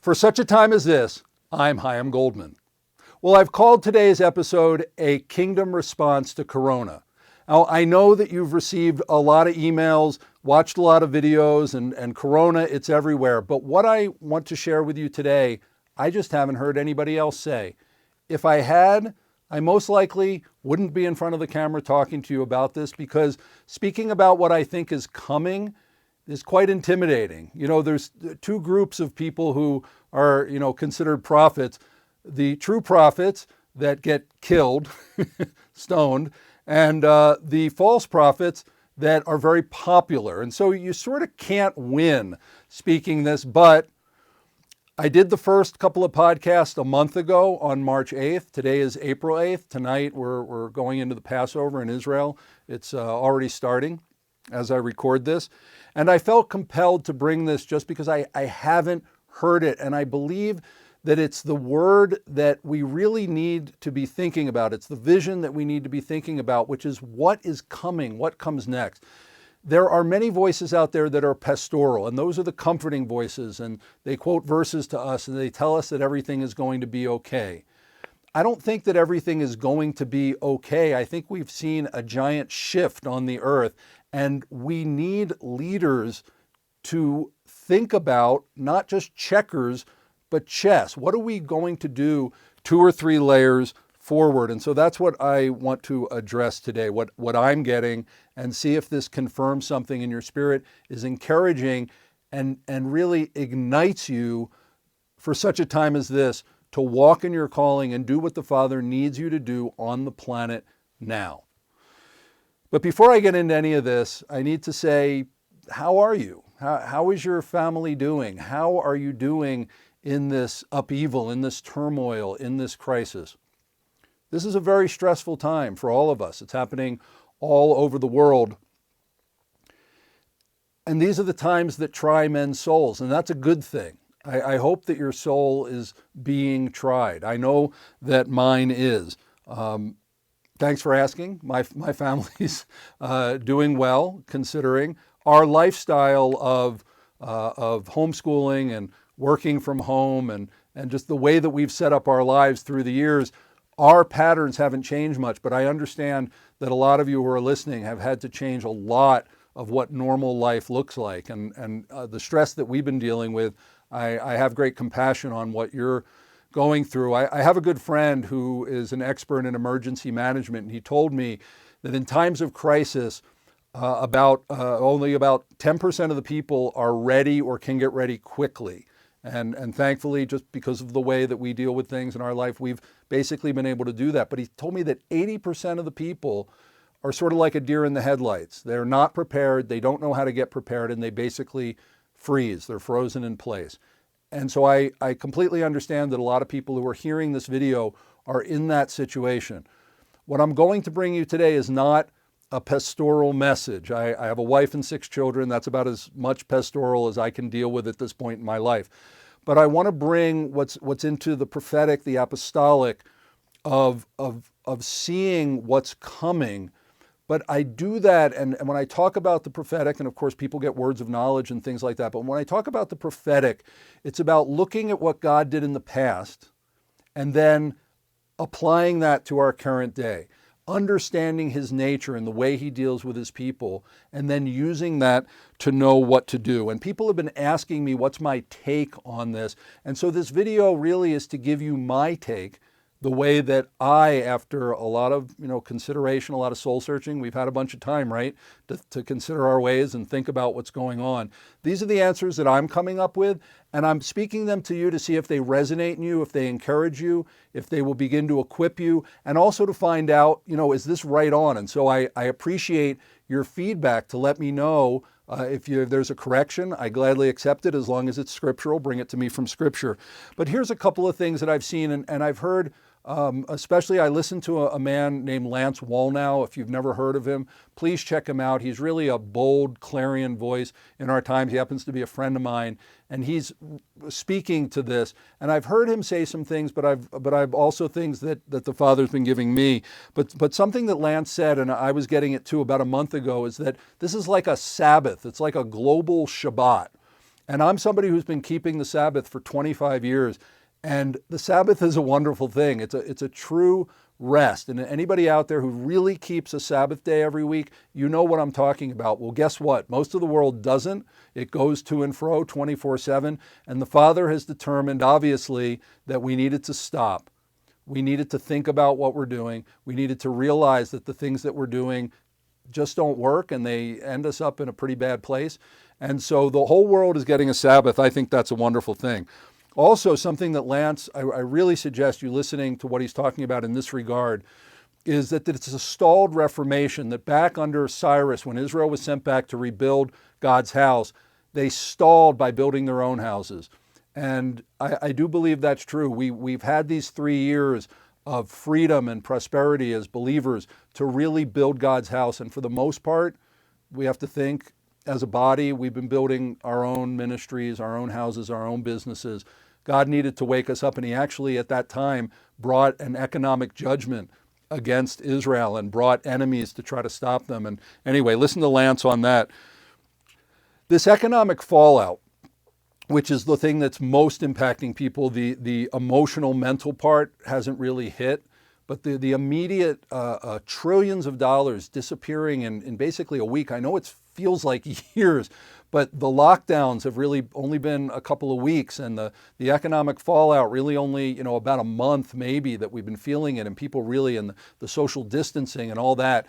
For such a time as this, I'm Chaim Goldman. Well, I've called today's episode a kingdom response to Corona. Now, I know that you've received a lot of emails, watched a lot of videos, and Corona, it's everywhere. But what I want to share with you today, I just haven't heard anybody else say. If I had, I most likely wouldn't be in front of the camera talking to you about this, because speaking about what I think is coming is quite intimidating. You know, there's two groups of people who are, considered prophets. The true prophets that get killed, stoned, and the false prophets that are very popular. And so you sort of can't win speaking this, but I did the first couple of podcasts a month ago on March 8th. Today is April 8th. Tonight we're going into the Passover in Israel. It's already starting as I record this. And I felt compelled to bring this just because I haven't heard it. And I believe that it's the word that we really need to be thinking about. It's the vision that we need to be thinking about, which is what is coming, what comes next. There are many voices out there that are pastoral, and those are the comforting voices, and they quote verses to us, and they tell us that everything is going to be okay. I don't think that everything is going to be okay. I think we've seen a giant shift on the earth, and we need leaders to think about not just checkers, but chess. What are we going to do 2 or 3 layers forward? And so that's what I want to address today, what I'm getting, and see if this confirms something in your spirit, is encouraging and really ignites you for such a time as this to walk in your calling and do what the Father needs you to do on the planet now. But before I get into any of this, I need to say, how are you? How is your family doing? How are you doing in this upheaval, in this turmoil, in this crisis? This is a very stressful time for all of us. It's happening all over the world. And these are the times that try men's souls, and that's a good thing. I hope that your soul is being tried. I know that mine is. Thanks for asking. My family's doing well, considering our lifestyle of homeschooling and working from home and just the way that we've set up our lives through the years. Our patterns haven't changed much, but I understand that a lot of you who are listening have had to change a lot of what normal life looks like. And the stress that we've been dealing with, I have great compassion on what you're going through. I have a good friend who is an expert in emergency management, and he told me that in times of crisis, only about 10% of the people are ready or can get ready quickly. And thankfully, just because of the way that we deal with things in our life, we've basically been able to do that. But he told me that 80% of the people are sort of like a deer in the headlights. They're not prepared, they don't know how to get prepared, and they basically freeze. They're frozen in place. And so I completely understand that a lot of people who are hearing this video are in that situation. What I'm going to bring you today is not a pastoral message. I have a wife and 6 children. That's about as much pastoral as I can deal with at this point in my life. But I want to bring what's into the prophetic, the apostolic, of seeing what's coming. But I do that, and when I talk about the prophetic, and of course people get words of knowledge and things like that, but when I talk about the prophetic, it's about looking at what God did in the past and then applying that to our current day, understanding his nature and the way he deals with his people, and then using that to know what to do. And people have been asking me, what's my take on this? And so this video really is to give you my take, the way that I, after a lot of consideration, a lot of soul searching, we've had a bunch of time, right, to consider our ways and think about what's going on. These are the answers that I'm coming up with, and I'm speaking them to you to see if they resonate in you, if they encourage you, if they will begin to equip you, and also to find out, is this right on? And so I appreciate your feedback to let me know if there's a correction. I gladly accept it as long as it's scriptural. Bring it to me from Scripture. But here's a couple of things that I've seen, and I've heard. Especially, I listened to a man named Lance Wallnau. If you've never heard of him, please check him out. He's really a bold, clarion voice in our times. He happens to be a friend of mine, and he's speaking to this. And I've heard him say some things, but I've also things that the Father's been giving me. But something that Lance said, and I was getting it too about a month ago, is that this is like a Sabbath. It's like a global Shabbat. And I'm somebody who's been keeping the Sabbath for 25 years. And the Sabbath is a wonderful thing. It's a true rest. And anybody out there who really keeps a Sabbath day every week, you know what I'm talking about. Well, guess what? Most of the world doesn't. It goes to and fro 24/7. And the Father has determined, obviously, that we needed to stop. We needed to think about what we're doing. We needed to realize that the things that we're doing just don't work and they end us up in a pretty bad place. And so the whole world is getting a Sabbath. I think that's a wonderful thing. Also, something that Lance, I really suggest you listening to what he's talking about in this regard, is that it's a stalled reformation, that back under Cyrus, when Israel was sent back to rebuild God's house, they stalled by building their own houses. And I do believe that's true. We've had these 3 years of freedom and prosperity as believers to really build God's house. And for the most part, we have to think, as a body, we've been building our own ministries, our own houses, our own businesses. God needed to wake us up, and he actually at that time brought an economic judgment against Israel and brought enemies to try to stop them. And anyway, listen to Lance on that. This economic fallout, which is the thing that's most impacting people, the emotional, mental part hasn't really hit, but the immediate trillions of dollars disappearing in basically a week. I know it feels like years, but the lockdowns have really only been a couple of weeks, and the economic fallout really only, about a month maybe that we've been feeling it, and people really, and the social distancing and all that.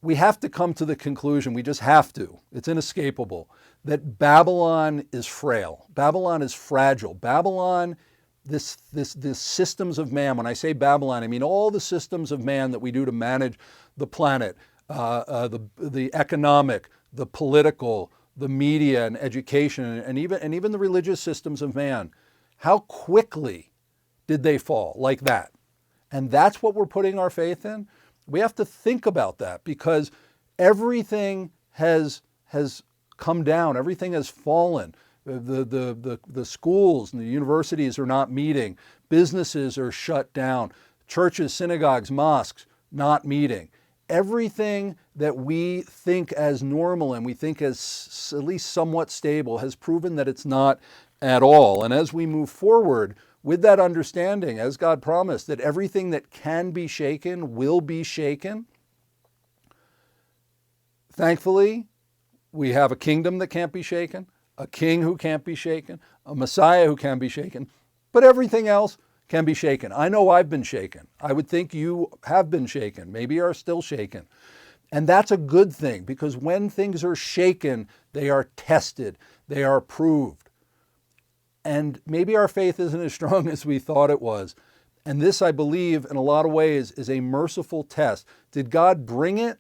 We have to come to the conclusion, we just have to, it's inescapable, that Babylon is frail. Babylon is fragile. Babylon, this systems of man, when I say Babylon, I mean all the systems of man that we do to manage the planet, the economic, the political, the media and education, and even the religious systems of man. How quickly did they fall like that? And that's what we're putting our faith in. We have to think about that, because everything has come down. Everything has fallen. The schools and the universities are not meeting. Businesses are shut down. Churches, synagogues, mosques not meeting. Everything that we think as normal and we think as at least somewhat stable has proven that it's not at all. And as we move forward with that understanding, as God promised, that everything that can be shaken will be shaken, thankfully, we have a kingdom that can't be shaken, a king who can't be shaken, a Messiah who can be shaken, but everything else can be shaken. I know I've been shaken. I would think you have been shaken, maybe are still shaken. And that's a good thing, because when things are shaken, they are tested, they are proved. And maybe our faith isn't as strong as we thought it was. And this, I believe, in a lot of ways, is a merciful test. Did God bring it?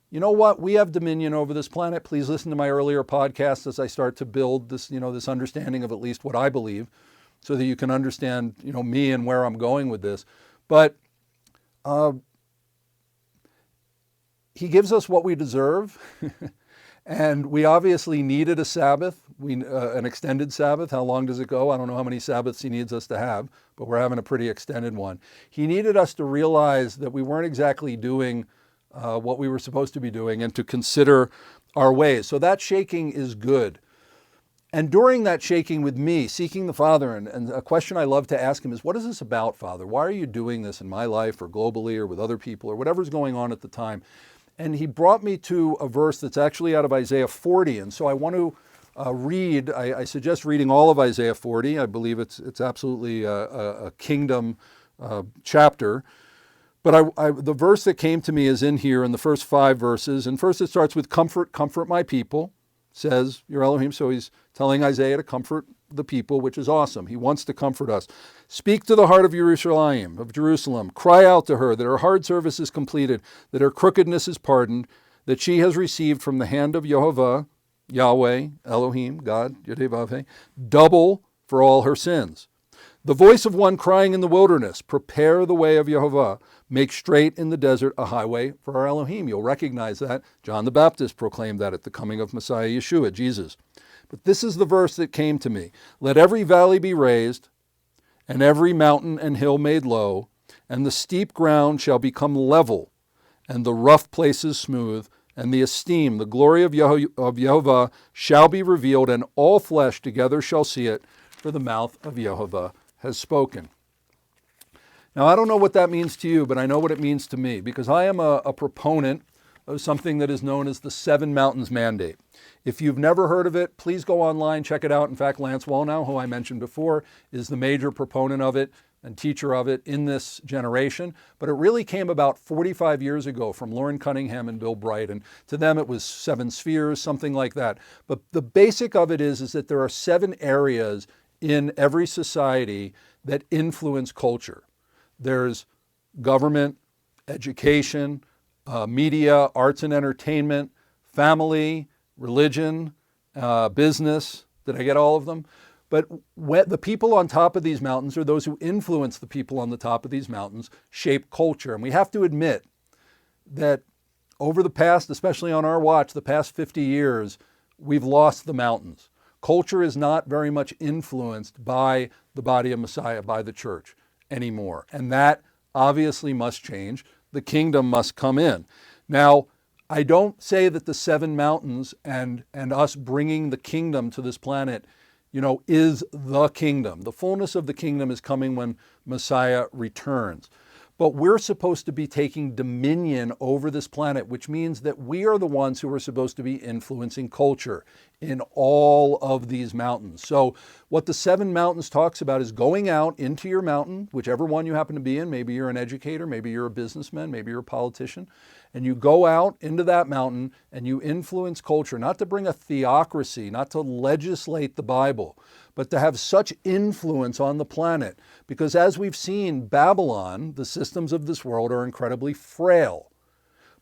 You know what? We have dominion over this planet. Please listen to my earlier podcast as I start to build this, this understanding of at least what I believe, so that you can understand, me and where I'm going with this. But he gives us what we deserve. And we obviously needed a Sabbath, an extended Sabbath. How long does it go? I don't know how many Sabbaths he needs us to have, but we're having a pretty extended one. He needed us to realize that we weren't exactly doing what we were supposed to be doing, and to consider our ways. So that shaking is good. And during that shaking with me, seeking the Father, and a question I love to ask him is, what is this about, Father? Why are you doing this in my life or globally or with other people or whatever's going on at the time? And he brought me to a verse that's actually out of Isaiah 40. And so I want to read, I suggest reading all of Isaiah 40. I believe it's absolutely a kingdom chapter. But the verse that came to me is in here in the first 5 verses. And first it starts with, comfort, comfort my people, says your Elohim. So he's telling Isaiah to comfort the people, which is awesome. He wants to comfort us. Speak to the heart of Jerusalem. Cry out to her that her hard service is completed, that her crookedness is pardoned, that she has received from the hand of Yehovah, Yahweh, Elohim, God, Yodevavhe, double for all her sins. The voice of one crying in the wilderness, prepare the way of Yehovah, make straight in the desert a highway for our Elohim. You'll recognize that. John the Baptist proclaimed that at the coming of Messiah Yeshua, Jesus. But this is the verse that came to me. Let every valley be raised, and every mountain and hill made low, and the steep ground shall become level, and the rough places smooth, and the esteem, the glory of Jehovah shall be revealed, and all flesh together shall see it, for the mouth of Jehovah has spoken. Now, I don't know what that means to you, but I know what it means to me, because I am a proponent of something that is known as the Seven Mountains Mandate. If you've never heard of it, please go online, check it out. In fact, Lance Wallnow, who I mentioned before, is the major proponent of it and teacher of it in this generation. But it really came about 45 years ago from Lauren Cunningham and Bill Bright. And to them, it was 7 spheres, something like that. But the basic of it is that there are 7 areas in every society that influence culture. There's government, education, media, arts and entertainment, family, religion, business. Did I get all of them? But the people on top of these mountains, or those who influence the people on the top of these mountains, shape culture. And we have to admit that over the past, especially on our watch, the past 50 years, we've lost the mountains. Culture is not very much influenced by the body of Messiah, by the church anymore. And that obviously must change. The kingdom must come in. Now, I don't say that the 7 mountains and us bringing the kingdom to this planet, is the kingdom. The fullness of the kingdom is coming when Messiah returns. But we're supposed to be taking dominion over this planet, which means that we are the ones who are supposed to be influencing culture in all of these mountains. So what the 7 mountains talks about is going out into your mountain, whichever one you happen to be in. Maybe you're an educator, maybe you're a businessman, maybe you're a politician. And you go out into that mountain and you influence culture, not to bring a theocracy, not to legislate the Bible, but to have such influence on the planet. Because as we've seen, Babylon, the systems of this world are incredibly frail.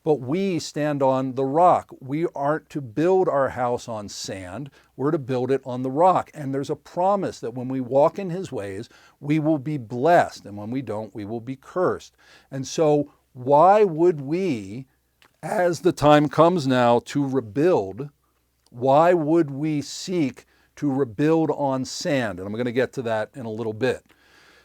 But we stand on the rock. We aren't to build our house on sand. We're to build it on the rock. And there's a promise that when we walk in his ways, we will be blessed. And when we don't, we will be cursed. And so why would we, as the time comes now to rebuild, why would we seek to rebuild on sand? And I'm going to get to that in a little bit.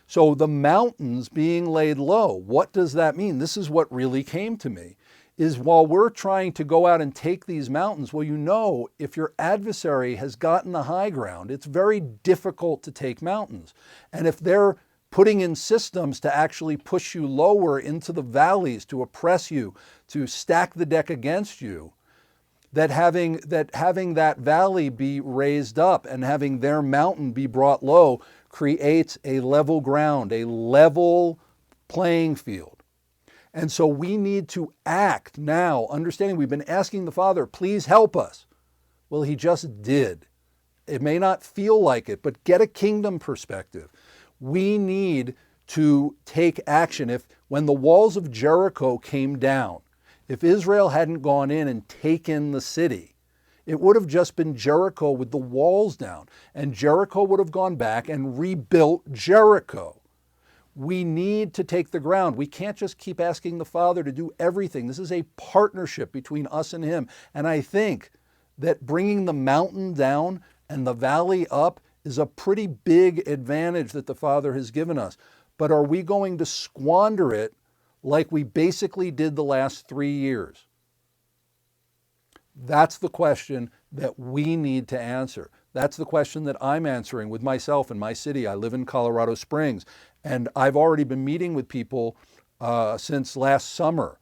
So the mountains being laid low, what does that mean? This is what really came to me, is while we're trying to go out and take these mountains, well, if your adversary has gotten the high ground, it's very difficult to take mountains. And if they're putting in systems to actually push you lower into the valleys, to oppress you, to stack the deck against you, that having that valley be raised up and having their mountain be brought low creates a level ground, a level playing field. And so we need to act now, understanding we've been asking the Father, please help us. Well, he just did. It may not feel like it, but get a kingdom perspective. We need to take action. When the walls of Jericho came down, if Israel hadn't gone in and taken the city, it would have just been Jericho with the walls down, and Jericho would have gone back and rebuilt Jericho. We need to take the ground. We can't just keep asking the Father to do everything. This is a partnership between us and him. And I think that bringing the mountain down and the valley up is a pretty big advantage that the Father has given us. But are we going to squander it like we basically did the last 3 years? That's the question that we need to answer. That's the question that I'm answering with myself in my city. I live in Colorado Springs, and I've already been meeting with people since last summer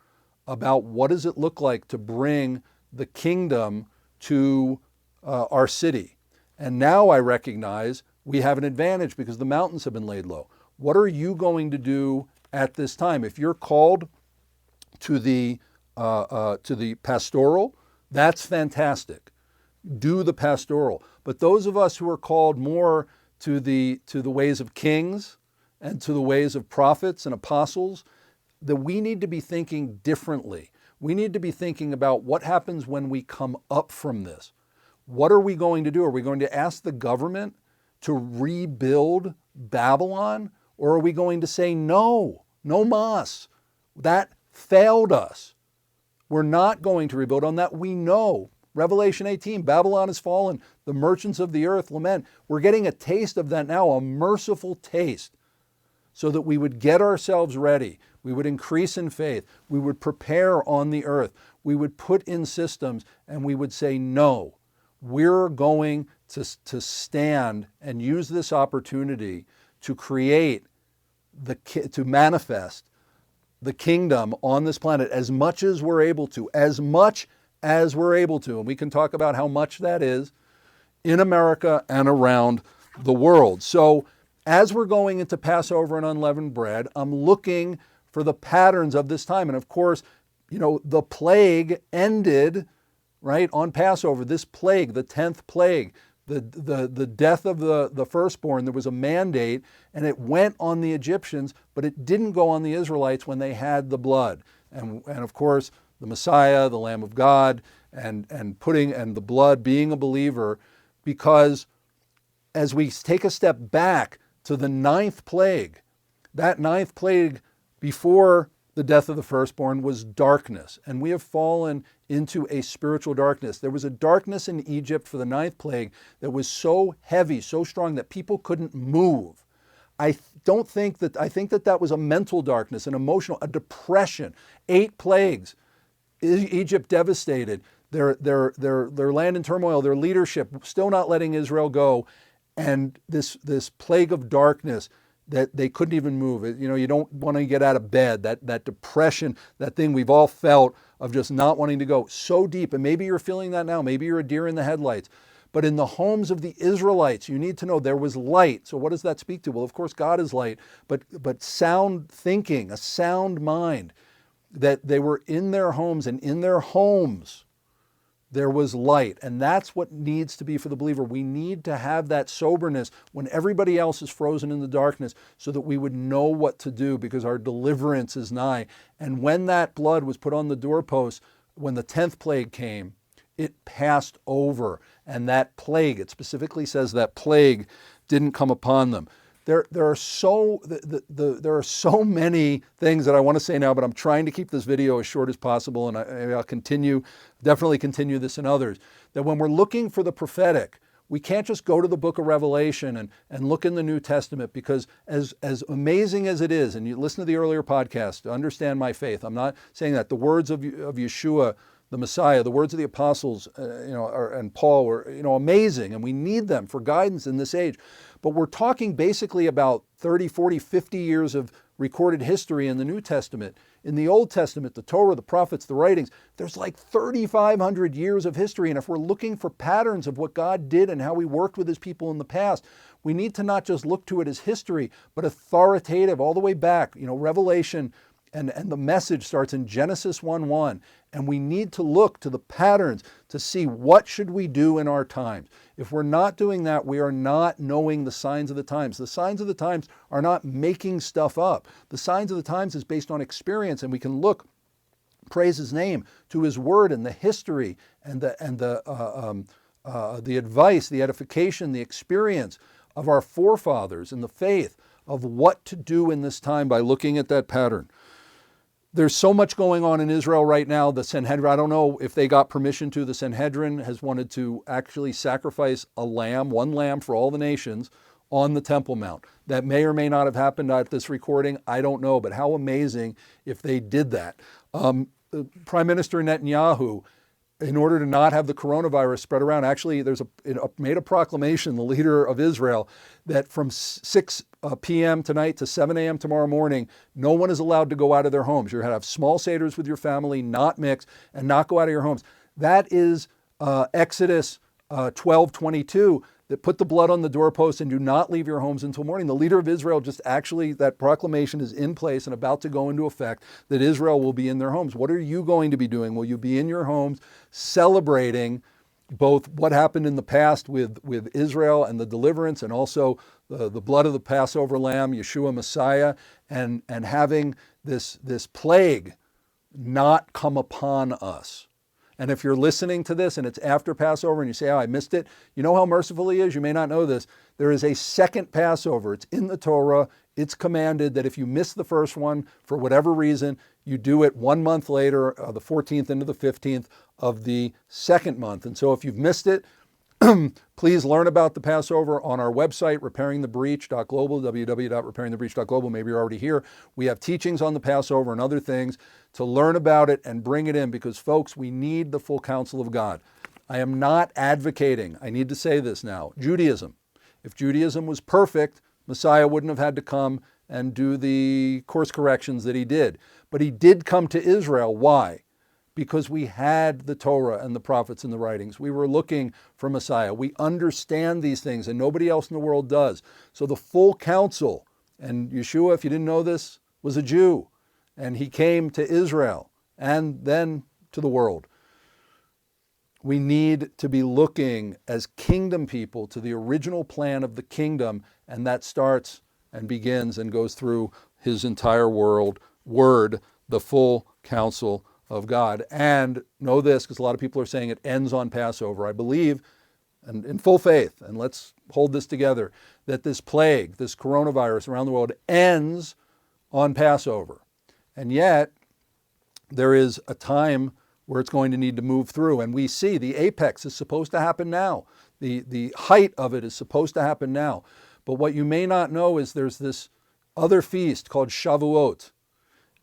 about what does it look like to bring the kingdom to our city. And now I recognize we have an advantage because the mountains have been laid low. What are you going to do at this time? If you're called to the pastoral, that's fantastic. Do the pastoral. But those of us who are called more to the ways of kings and to the ways of prophets and apostles, that we need to be thinking differently. We need to be thinking about what happens when we come up from this. What are we going to do? Are we going to ask the government to rebuild Babylon? Or are we going to say, no mas? That failed us. We're not going to rebuild on that. We know. Revelation 18, Babylon has fallen. The merchants of the earth lament. We're getting a taste of that now, a merciful taste, so that we would get ourselves ready. We would increase in faith. We would prepare on the earth. We would put in systems, and we would say, no, we're going to stand and use this opportunity to create, to manifest the kingdom on this planet as much as we're able to, And we can talk about how much that is in America and around the world. So as we're going into Passover and unleavened bread, I'm looking for the patterns of this time. And of course, the plague ended, right, on Passover. This plague, the 10th plague, the death of the firstborn, there was a mandate, and it went on the Egyptians, but it didn't go on the Israelites when they had the blood. And of course, the Messiah, the Lamb of God, and the blood, being a believer, because as we take a step back to the 9th plague, that 9th plague before the death of the firstborn was darkness, and we have fallen into a spiritual darkness. There was a darkness in Egypt for the 9th plague that was so heavy, so strong that people couldn't move. I think that was a mental darkness, an emotional, a depression. 8 plagues, Egypt devastated, their land in turmoil, their leadership still not letting Israel go, and this plague of darkness that they couldn't even move. You don't want to get out of bed, that depression, that thing we've all felt of just not wanting to go so deep. And maybe you're feeling that now. Maybe you're a deer in the headlights. But in the homes of the Israelites, you need to know there was light. So what does that speak to? Well, of course, God is light, but sound thinking, a sound mind, that they were in their homes, and in their homes there was light. And that's what needs to be for the believer. We need to have that soberness when everybody else is frozen in the darkness, so that we would know what to do, because our deliverance is nigh. And when that blood was put on the doorpost, when the 10th plague came, it passed over. And that plague, it specifically says that plague didn't come upon them. There are so many things that I want to say now, but I'm trying to keep this video as short as possible, and I'll definitely continue this in others. That when we're looking for the prophetic, we can't just go to the book of Revelation and look in the New Testament, because as amazing as it is, and you listen to the earlier podcast to understand my faith, I'm not saying that. The words of Yeshua, the Messiah, the words of the apostles, and Paul were, amazing, and we need them for guidance in this age. But we're talking basically about 30, 40, 50 years of recorded history in the New Testament. In the Old Testament, the Torah, the prophets, the writings, there's like 3,500 years of history. And if we're looking for patterns of what God did and how he worked with his people in the past, we need to not just look to it as history, but authoritative all the way back. Revelation and the message starts in Genesis 1:1. And we need to look to the patterns to see what should we do in our times. If we're not doing that, we are not knowing the signs of the times. The signs of the times are not making stuff up. The signs of the times is based on experience, and we can look, praise his name, to his word and the history and the advice, the edification, the experience of our forefathers in the faith of what to do in this time by looking at that pattern. There's so much going on in Israel right now. The Sanhedrin, I don't know if they got permission to. The Sanhedrin has wanted to actually sacrifice one lamb for all the nations on the Temple Mount. That may or may not have happened at this recording. I don't know, but how amazing if they did that. Prime Minister Netanyahu, in order to not have the coronavirus spread around, actually made a proclamation, the leader of Israel, that from 6 p.m. tonight to 7 a.m. tomorrow morning, no one is allowed to go out of their homes. You're going to have small seders with your family, not mix, and not go out of your homes. That is Exodus 12:22, that put the blood on the doorpost and do not leave your homes until morning. The leader of Israel that proclamation is in place and about to go into effect, that Israel will be in their homes. What are you going to be doing? Will you be in your homes celebrating both what happened in the past with Israel and the deliverance, and also the blood of the Passover lamb, Yeshua Messiah, and having this plague not come upon us? And if you're listening to this and it's after Passover and you say, I missed it, you know how merciful he is? You may not know this. There is a second Passover. It's in the Torah. It's commanded that if you miss the first one for whatever reason, you do it 1 month later, the 14th into the 15th of the second month. And so if you've missed it, Please learn about the Passover on our website, repairingthebreach.global, www.repairingthebreach.global. Maybe you're already here. We have teachings on the Passover and other things to learn about it and bring it in because, folks, we need the full counsel of God. I am not advocating, I need to say this now, Judaism. If Judaism was perfect, Messiah wouldn't have had to come and do the course corrections that he did. But he did come to Israel. Why? Because we had the Torah and the prophets and the writings. We were looking for Messiah. We understand these things and nobody else in the world does. So the full counsel, and Yeshua, if you didn't know this, was a Jew. And he came to Israel and then to the world. We need to be looking as kingdom people to the original plan of the kingdom, and that starts and begins and goes through his entire word, the full counsel of God. And know this, because a lot of people are saying it ends on Passover. I believe, and in full faith, and let's hold this together, that this plague, this coronavirus around the world ends on Passover. And yet, there is a time where it's going to need to move through. And we see the apex is supposed to happen now. The height of it is supposed to happen now. But what you may not know is there's this other feast called Shavuot.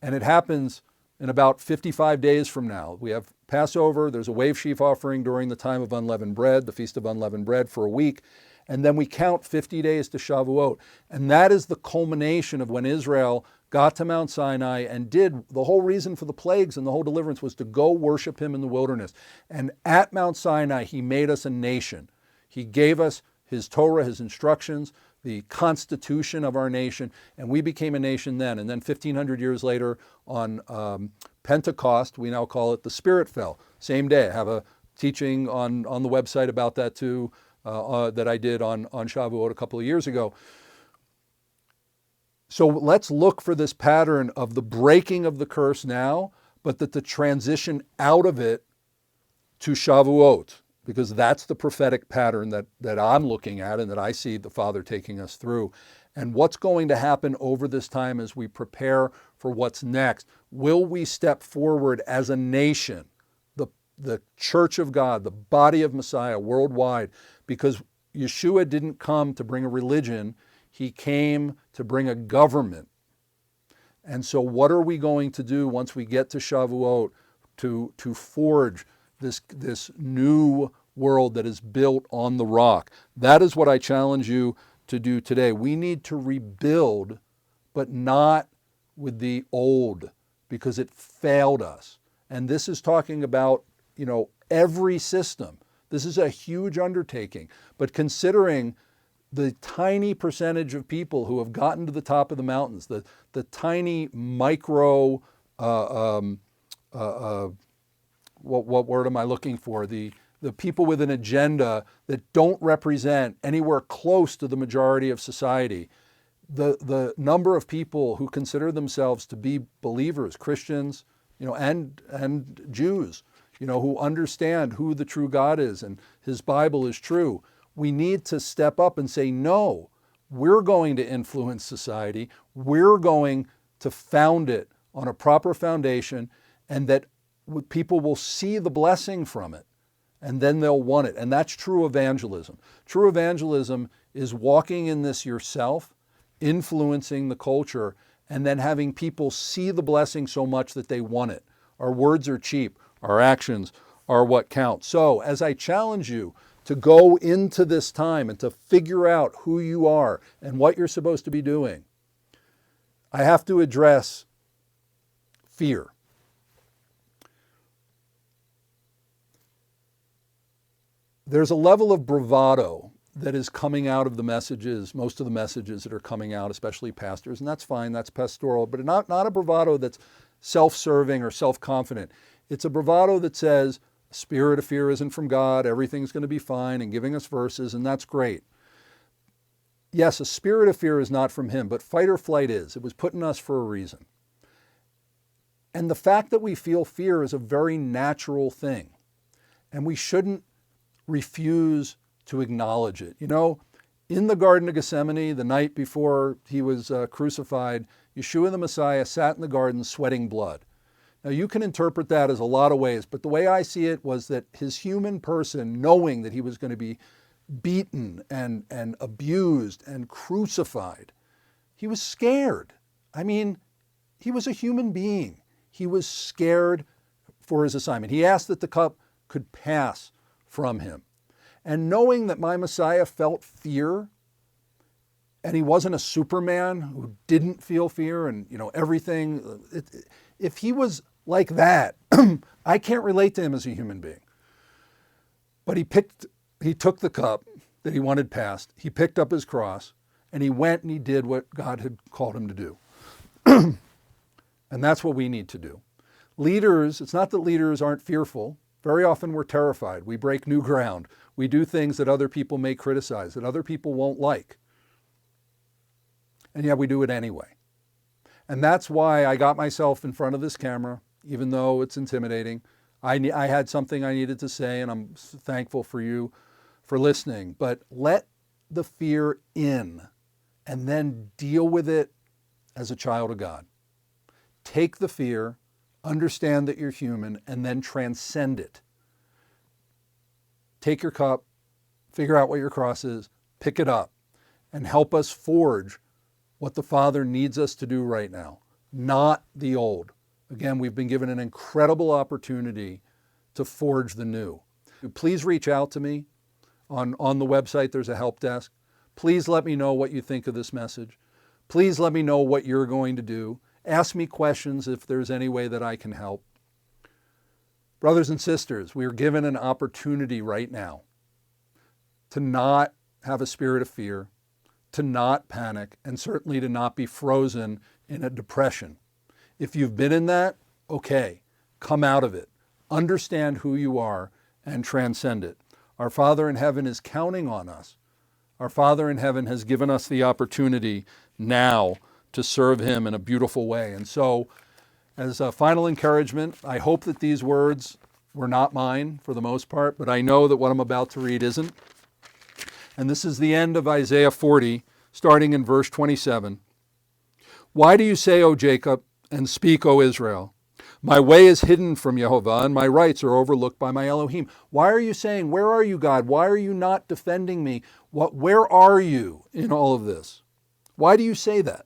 And it happens in about 55 days from now. We have Passover, there's a wave sheaf offering during the time of unleavened bread, the Feast of Unleavened Bread for a week, and then we count 50 days to Shavuot. And that is the culmination of when Israel got to Mount Sinai and did, the whole reason for the plagues and the whole deliverance was to go worship him in the wilderness. And at Mount Sinai, he made us a nation. He gave us his Torah, his instructions, the constitution of our nation, and we became a nation then. And then 1,500 years later on Pentecost, we now call it the Spirit fell. Same day. I have a teaching on the website about that too, that I did on Shavuot a couple of years ago. So let's look for this pattern of the breaking of the curse now, but that the transition out of it to Shavuot, because that's the prophetic pattern that I'm looking at and that I see the Father taking us through. And what's going to happen over this time as we prepare for what's next? Will we step forward as a nation, the church of God, the body of Messiah worldwide? Because Yeshua didn't come to bring a religion, he came to bring a government. And so what are we going to do once we get to Shavuot to forge this new world that is built on the rock? That is what I challenge you to do today. We need to rebuild, but not with the old, because it failed us. And this is talking about, every system. This is a huge undertaking. But considering the tiny percentage of people who have gotten to the top of the mountains, the tiny micro, what word am I looking for? The people with an agenda that don't represent anywhere close to the majority of society. The number of people who consider themselves to be believers, Christians, and Jews, who understand who the true God is and his Bible is true. We need to step up and say, no, we're going to influence society. We're going to found it on a proper foundation, and that people will see the blessing from it, and then they'll want it. And that's true evangelism. True evangelism is walking in this yourself, influencing the culture, and then having people see the blessing so much that they want it. Our words are cheap. Our actions are what count. So as I challenge you to go into this time and to figure out who you are and what you're supposed to be doing, I have to address fear. There's a level of bravado that is coming out of the messages, most of the messages that are coming out, especially pastors, and that's fine, that's pastoral, but not a bravado that's self-serving or self-confident. It's a bravado that says, spirit of fear isn't from God, everything's going to be fine, and giving us verses, and that's great. Yes, a spirit of fear is not from him, but fight or flight is. It was put in us for a reason. And the fact that we feel fear is a very natural thing, and we shouldn't refuse to acknowledge it. In the Garden of Gethsemane, the night before he was crucified, Yeshua the Messiah sat in the garden sweating blood. Now, you can interpret that as a lot of ways, but the way I see it was that his human person, knowing that he was going to be beaten and abused and crucified, he was scared. I mean, he was a human being. He was scared for his assignment. He asked that the cup could pass from him. And knowing that my Messiah felt fear, and he wasn't a Superman who didn't feel fear and, everything, if he was like that, I can't relate to him as a human being. But he took the cup that he wanted passed, he picked up his cross, and he went and he did what God had called him to do. And that's what we need to do. Leaders, it's not that leaders aren't fearful. Very often we're terrified. We break new ground. We do things that other people may criticize, that other people won't like. And yet we do it anyway. And that's why I got myself in front of this camera, even though it's intimidating. I had something I needed to say, and I'm thankful for you for listening. But let the fear in and then deal with it as a child of God. Take the fear, understand that you're human, and then transcend it. Take your cup, figure out what your cross is, pick it up, and help us forge what the Father needs us to do right now, not the old. Again, we've been given an incredible opportunity to forge the new. Please reach out to me on the website. There's a help desk. Please let me know what you think of this message. Please let me know what you're going to do. Ask me questions if there's any way that I can help. Brothers and sisters, we are given an opportunity right now to not have a spirit of fear, to not panic, and certainly to not be frozen in a depression. If you've been in that, okay, come out of it. Understand who you are and transcend it. Our Father in heaven is counting on us. Our Father in heaven has given us the opportunity now to serve him in a beautiful way. And so, as a final encouragement, I hope that these words were not mine for the most part, but I know that what I'm about to read isn't. And this is the end of Isaiah 40, starting in verse 27. Why do you say, O Jacob, and speak, O Israel? My way is hidden from Yehovah, and my rights are overlooked by my Elohim. Why are you saying, where are you, God? Why are you not defending me? Where are you in all of this? Why do you say that?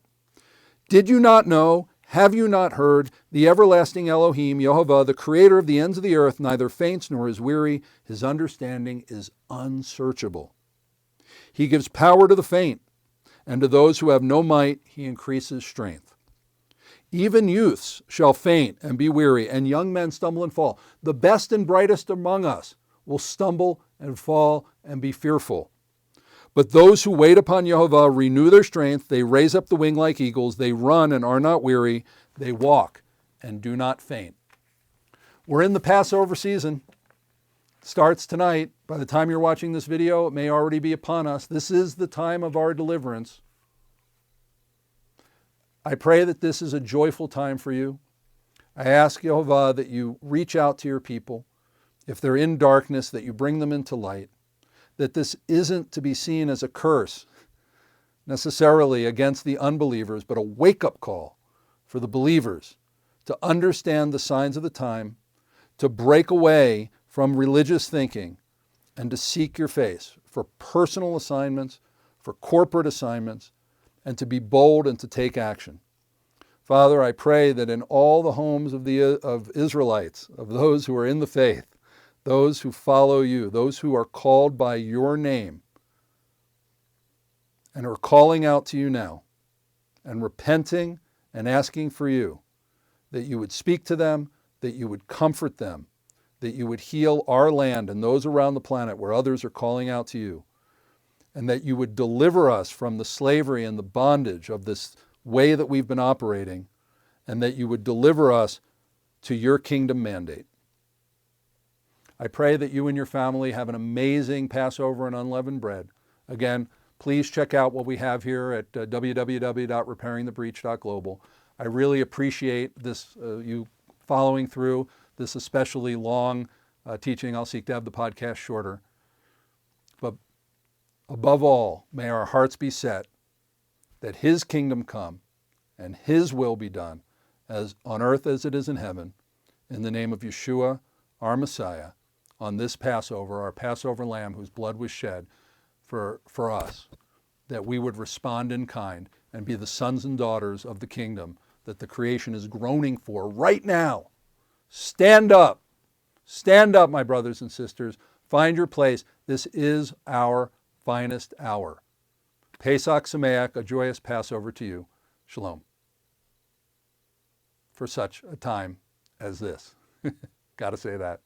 Did you not know? Have you not heard? The everlasting Elohim, Yehovah, the creator of the ends of the earth, neither faints nor is weary. His understanding is unsearchable. He gives power to the faint, and to those who have no might, he increases strength. Even youths shall faint and be weary, and young men stumble and fall. The best and brightest among us will stumble and fall and be fearful. But those who wait upon Yehovah renew their strength. They raise up the wing like eagles. They run and are not weary. They walk and do not faint. We're in the Passover season. It starts tonight. By the time you're watching this video, it may already be upon us. This is the time of our deliverance. I pray that this is a joyful time for you. I ask Yehovah that you reach out to your people. If they're in darkness, that you bring them into light. That this isn't to be seen as a curse necessarily against the unbelievers, but a wake-up call for the believers to understand the signs of the time, to break away from religious thinking, and to seek your face for personal assignments, for corporate assignments, and to be bold and to take action. Father, I pray that in all the homes of Israelites, of those who are in the faith, those who follow you, those who are called by your name and are calling out to you now and repenting and asking for you, that you would speak to them, that you would comfort them, that you would heal our land and those around the planet where others are calling out to you, and that you would deliver us from the slavery and the bondage of this way that we've been operating, and that you would deliver us to your kingdom mandate. I pray that you and your family have an amazing Passover and unleavened bread. Again, please check out what we have here at www.repairingthebreach.global. I really appreciate this, you following through this especially long teaching. I'll seek to have the podcast shorter. But above all, may our hearts be set that his kingdom come and his will be done as on earth as it is in heaven. in the name of Yeshua, our Messiah, on this Passover, our Passover lamb whose blood was shed for us, that we would respond in kind and be the sons and daughters of the kingdom that the creation is groaning for right now. Stand up. Stand up, my brothers and sisters. Find your place. This is our finest hour. Pesach Sameach, a joyous Passover to you. Shalom. For such a time as this. Got to say that.